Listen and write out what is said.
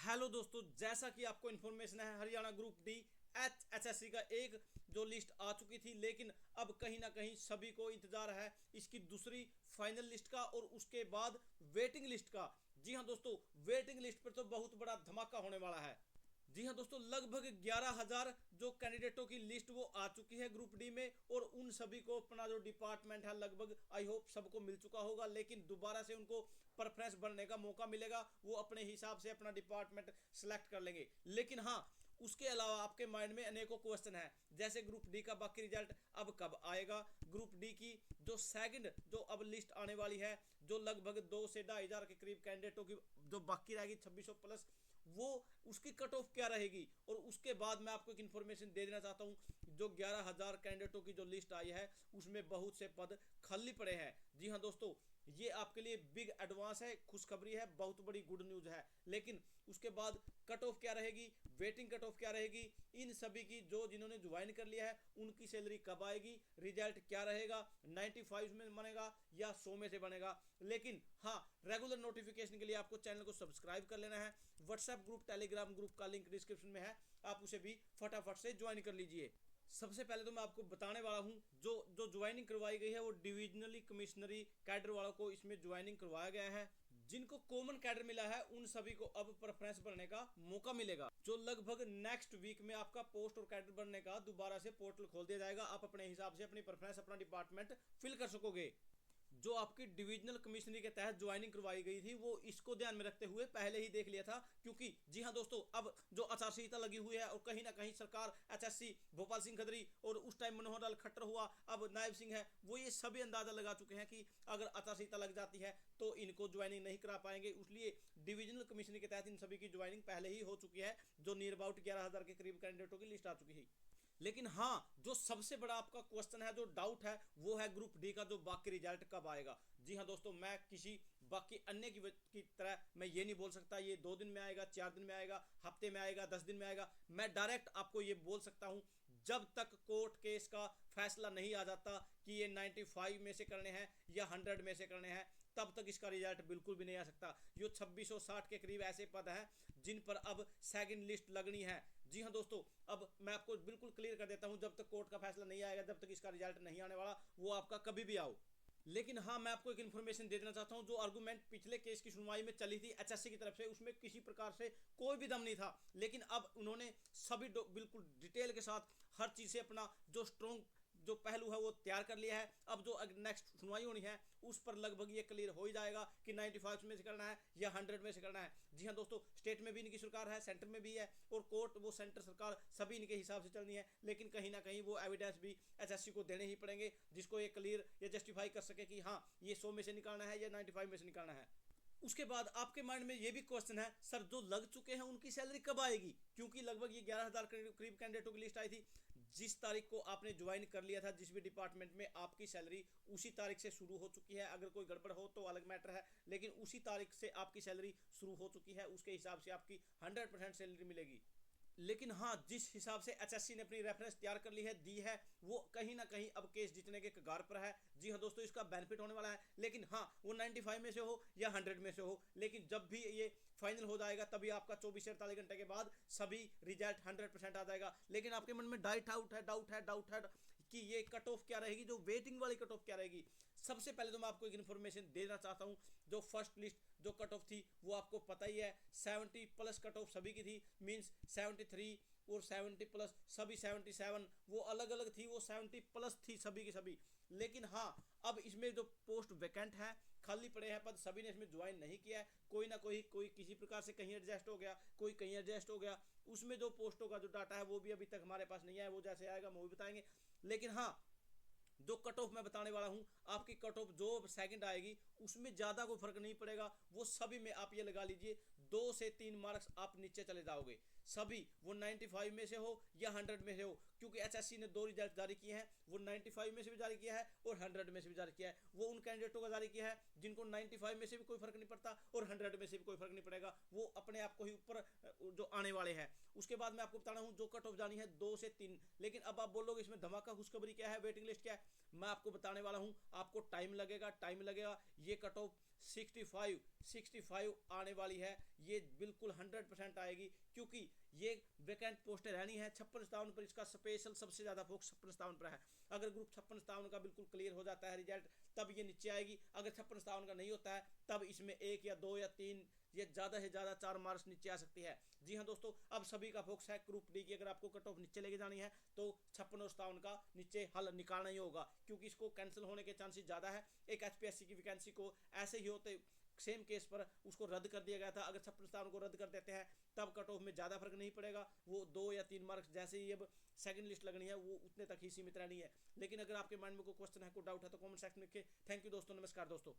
Hello दोस्तों, जैसा कि आपको इन्फॉर्मेशन है, हरियाणा ग्रुप डी HSC का एक जो लिस्ट आ चुकी थी, लेकिन अब कहीं ना कहीं सभी को इंतजार है इसकी दूसरी फाइनल लिस्ट का और उसके बाद वेटिंग लिस्ट का। जी हाँ दोस्तों, वेटिंग लिस्ट पर तो बहुत बड़ा धमाका होने वाला है। जी हाँ दोस्तों, लगभग 11,000 जो कैंडिडेटों की लिस्ट वो आ चुकी है ग्रुप डी में, और उन सभी को अपना जो डिपार्टमेंट है लगभग आई होप सबको मिल चुका होगा, लेकिन दोबारा से उनको प्रेफरेंस बनने का मौका मिलेगा। वो अपने हिसाब से अपना डिपार्टमेंट सेलेक्ट कर लेंगे। लेकिन हाँ, उसके अलावा आपके माइंड में अनेकों क्वेश्चन है, जैसे ग्रुप डी का बाकी रिजल्ट अब कब आएगा, ग्रुप डी की जो सेकंड जो अब लिस्ट आने वाली है, जो लगभग 2 से 2,500 के करीब कैंडिडेटों की जो बाकी रहेगी 2600 प्लस, वो उसकी कट ऑफ क्या रहेगी। और उसके बाद मैं आपको एक इन्फॉर्मेशन दे देना चाहता हूं, जो 11,000 कैंडिडेटों की जो लिस्ट आई है उसमें बहुत से पद खाली पड़े हैं। जी हाँ दोस्तों, ये आपके लिए बिग एडवांस है, खुशखबरी है, बहुत बड़ी गुड न्यूज है। लेकिन उसके बाद कट ऑफ क्या रहेगी, वेटिंग कट ऑफ क्या रहेगी, इन सभी की जो जिन्होंने ज्वाइन कर लिया है उनकी सैलरी कब आएगी, रिजल्ट क्या रहेगा, 95 में बनेगा या 100 में से बनेगा। लेकिन हाँ, रेगुलर नोटिफिकेशन के लिए आपको चैनल को सब्सक्राइब कर लेना है। व्हाट्सएप ग्रुप, टेलीग्राम ग्रुप का लिंक डिस्क्रिप्शन में है, आप उसे भी फटाफट से ज्वाइन कर लीजिए। सबसे पहले तो मैं आपको बताने वाला हूं, जो जो ज्वाइनिंग करवाई गई है वो डिविजनली कमिश्नरी कैडर वालों को इसमें ज्वाइनिंग करवाया गया है। जिनको कॉमन कैडर मिला है उन सभी को अब प्रेफरेंस बनने का मौका मिलेगा। जो लगभग नेक्स्ट वीक में आपका पोस्ट और कैडर बनने का दोबारा से पोर्टल खोल दिया जाएगा, आप अपने हिसाब से अपनी प्रेफरेंस, अपना डिपार्टमेंट फिल कर सकोगे। जो आपकी डिविजनल कमिश्नरी के तहत ज्वाइनिंग करवाई गई थी वो इसको ध्यान में रखते हुए पहले ही देख लिया था, क्योंकि जी हाँ दोस्तों, अब जो आचार संहिता लगी हुई है और कहीं ना कहीं सरकार HSC भोपाल सिंह खदरी और उस टाइम मनोहर लाल खट्टर हुआ, अब नायब सिंह है, वो ये सभी अंदाजा लगा चुके हैं कि अगर आचार संहिता लग जाती है तो इनको ज्वाइनिंग नहीं करा पाएंगे। इसलिए डिविजनल कमिश्नरी के तहत इन सभी की ज्वाइनिंग पहले ही हो चुकी है, जो नियर अबाउट 11,000 के करीब कैंडिडेटों की लिस्ट आ चुकी है। लेकिन हाँ, जो सबसे बड़ा आपका क्वेश्चन है, जो डाउट है, वो है ग्रुप डी का जो बाकी रिजल्ट कब आएगा। जी हाँ दोस्तों, मैं किसी बाकी अन्य की तरह मैं ये नहीं बोल सकता ये 2 दिन में आएगा, 4 दिन में आएगा, हफ्ते में आएगा, 10 दिन में आएगा। मैं डायरेक्ट आपको ये बोल सकता हूँ, जब तक कोर्ट केस का फैसला नहीं आ जाता कि ये 95 में से करने हैं या 100 में से करने हैं, तब तक इसका रिजल्ट बिल्कुल भी नहीं आ सकता। ये 2660 के करीब ऐसे पद हैं जिन पर अब सेकंड लिस्ट लगनी है। जी हाँ दोस्तों, अब मैं आपको बिल्कुल क्लियर कर देता हूं, जब तक कोर्ट का फैसला नहीं आएगा, जब तक इसका रिजल्ट नहीं आने वाला, वो आपका कभी भी आओ। लेकिन हाँ, मैं आपको एक इन्फॉर्मेशन दे देना चाहता हूं, जो आर्गूमेंट पिछले केस की सुनवाई में चली थी HSC की तरफ से, उसमें किसी प्रकार से कोई भी दम नहीं था। लेकिन अब उन्होंने सभी बिल्कुल डिटेल के साथ हर चीज से अपना जो स्ट्रॉन्ग जो पहलू है वो तैयार कर लिया है। अब जो नेक्स्ट सुनवाई होनी है उस पर लगभग ये क्लियर हो ही जाएगा कि 95 में से करना है या 100 में से करना है। जी हाँ दोस्तों, स्टेट में भी इनकी सरकार है, सेंटर में भी है, और कोर्ट वो सेंटर सरकार सभी इनके हिसाब से चलनी है। लेकिन कहीं ना कहीं वो एविडेंस भी HSC को देने ही पड़ेंगे, जिसको ये क्लियर ये जस्टिफाई कर सके कि हाँ, ये 100 में से निकालना है या 95 में से निकालना है। उसके बाद आपके माइंड में ये भी क्वेश्चन है, सर जो लग चुके हैं उनकी सैलरी कब आएगी, क्योंकि लगभग ये 11,000 करीब कैंडिडेटों की लिस्ट आई थी। जिस तारीख को आपने ज्वाइन कर लिया था जिस भी डिपार्टमेंट में, आपकी सैलरी उसी तारीख से शुरू हो चुकी है। अगर कोई गड़बड़ हो तो अलग मैटर है, लेकिन उसी तारीख से आपकी सैलरी शुरू हो चुकी है। उसके हिसाब से आपकी 100% सैलरी मिलेगी। लेकिन हाँ, जिस हिसाब से HSC ने अपनी रेफरेंस तैयार कर ली है, दी है, वो कहीं ना कहीं अब केस जीतने के कगार पर है। जी हाँ दोस्तों, इसका बेनिफिट होने वाला है। लेकिन हाँ, वो 95 में से हो या 100 में से हो, लेकिन जब भी ये फाइनल हो जाएगा तभी आपका 24 से 48 घंटे के बाद सभी रिजल्ट 100% आ जाएगा। लेकिन आपके मन में डाउट है कि ये कट ऑफ क्या रहेगी, जो वेटिंग वाली कट ऑफ क्या रहेगी। सबसे पहले तो मैं आपको एक इन्फॉर्मेशन देना चाहता हूं, जो फर्स्ट लिस्ट जो कट ऑफ थी वो आपको पता ही है, 70 प्लस कट ऑफ सभी की थी। मींस 73 और 70 प्लस सभी 77, वो अलग अलग थी, वो 70 प्लस थी सभी की सभी। लेकिन हाँ, अब इसमें जो पोस्ट वैकेंट है, खाली पड़े हैं पद, सभी ने इसमें ज्वाइन नहीं किया है। कोई ना कोई किसी प्रकार से कहीं एडजस्ट हो गया, कोई कहीं एडजस्ट हो गया। उसमें जो पोस्टों का जो डाटा है वो भी अभी तक हमारे पास नहीं है, वो जैसे आएगा वो भी बताएंगे। लेकिन हाँ, जो कट ऑफ मैं बताने वाला हूं, आपकी कट ऑफ जो सेकंड आएगी उसमें ज्यादा कोई फर्क नहीं पड़ेगा। वो सभी में आप ये लगा लीजिए 2 से 3 मार्क्स आप नीचे चले जाओगे, सभी वो 95 में से हो या 100 में से हो, क्योंकि HSC ने 2 रिजल्ट जारी किए हैं, वो 95 में से भी जारी किया है और 100 में से भी जारी किया है। वो उन कैंडिडेटों का जारी किया है जिनको 95 में से भी कोई फर्क नहीं पड़ता और 100 में से भी कोई फर्क नहीं पड़ेगा, वो अपने आप को ही ऊपर जो आने वाले हैं। उसके बाद मैं आपको बता रहा हूं, जो कट ऑफ जानी है 2 से 3। लेकिन अब आप बोलोगे इसमें धमाका खुशखबरी क्या है, वेटिंग लिस्ट क्या है, मैं आपको बताने वाला हूं। आपको टाइम लगेगा, ये कट ऑफ 65 आने वाली है। ये बिल्कुल 100% आएगी, क्योंकि ये वैकेंट पोस्टें रहनी है। 56-57 पर इसका स्पेशल सबसे ज़्यादा फोकस 56-57 पर है। अगर ग्रुप 56-57 का बिल्कुल क्लियर हो जाता है रिजल्ट, तब ये नीचे आएगी। अगर 56-57 का नहीं होता है, तब इसमें 1 या 2 या 3 ये ज़्यादा से ज़्यादा 4 मार्क्स नीचे आ सकती है। जी हाँ दोस्तों, अब सभी का फोकस है ग्रुप डी की। अगर आपको कट ऑफ नीचे लेके जानी है तो 56 और 57 का नीचे हल निकालना ही होगा, क्योंकि इसको कैंसिल होने के चांसेस ज़्यादा है। एक एचपीएससी की वैकेंसी को ऐसे ही होते सेम केस पर उसको रद्द कर दिया गया था। अगर 56-57 को रद्द कर देते हैं, तब कट ऑफ में ज़्यादा फर्क नहीं पड़ेगा। वो 2 या 3 मार्क्स जैसे ही अब सेकंड लिस्ट लगनी है, वो उतने तक ही सीमित रहनी है। लेकिन अगर आपके माइंड में कोई क्वेश्चन है, कोई डाउट है, तो कमेंट सेक्शन में लिखिए। थैंक यू दोस्तों, नमस्कार दोस्तों।